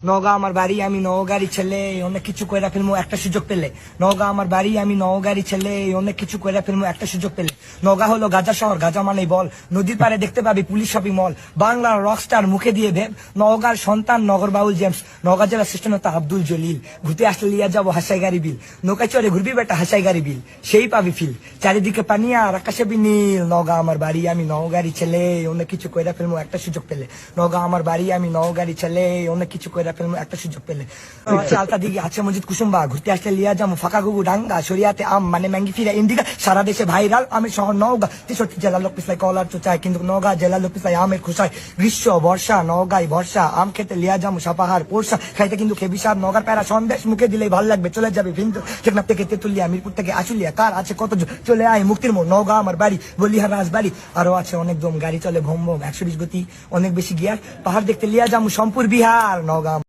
নওগাঁ আমার বাড়ি, আমি নওগাঁরই ছেলে, অনেক কিছু কইরা ফেলবো একটা সুযোগ পেলে। নওগাঁ আমার বাড়ি, আমি নওগাঁরই ছেলে, অনেক কিছু কইরা ফেলবো একটা সুযোগ পেলে। নওগাঁ হলো গাজা শহর, গাজা মানেই বল। নদীর পাড়ে দেখতে পাবি পুলিশ শপিং মল। বাংলার রকস্টার মুখে দিয়ে ভেব, নওগাঁর সন্তান নগর বাউল জেমস। নওগাঁ জেলার শ্রেষ্ঠ নেতা আব্দুল জলিল। ঘুরতে আসলে লিয়া যাবো হাসাই গাড়ি বিল। নৌকায় চড়ে ঘুরবি বেটা হাসাই গাড়ি বিল, সেই পাবি ফিল। চারিদিকে পানি আর আকাশে বিনীল। নওগাঁ আমার বাড়ি, আমি নওগাঁরই ছেলে, অনেক কিছু কইরা ফেলবো একটা সুযোগ পেলে। নওগাঁ আমার বাড়ি, আমি নওগাঁরই ছেলে, অনেক কিছু কইরা ফেলবো একটা সুযোগ পেলে। চালতা দিকে আছে মসজিদ কুসুম্বা, ঘুরতে আসলে লিয়া যাবো ফাঁকা গুগু ডাঙ্গা। শরিয়াতে আম মানে ম্যাঙ্গি ফিরা ইন্ডিকা, সারা দেশে ভাইরাল আমের শহর নওগাঁ। 63 জেলা লোক পিছলাই কলার চোচায়, কিন্তু নওগাঁ জেলা লোক পিছলাই আমের খোসায়। গ্রীষ্ম বর্ষা নওগাঁই ভরসা, আম খেতে লিয়া যাবো সাপাহার পোরসা। খাইতে কিন্তু খেবি সার নওগাঁর প্যারা সন্দেশ, মুখে দিলেই ভাল লাগবে চলে যাবে কিন্তু। টেকনাফ থেকে তেতুলিয়া, মিরপুর থেকে আশুলিয়া, কার আছে কত চলে আয় মুক্তির মোড়। নওগাঁ আমার বাড়ি, বলিহার রাজবাড়ি। আরো আছে অনেক দম, গাড়ি চলে ভোম ভোম 120 গতি, অনেক বেশি গিয়ার। পাহাড় দেখতে লিয়া যাবো সম্পুর বিহার। নওগাঁ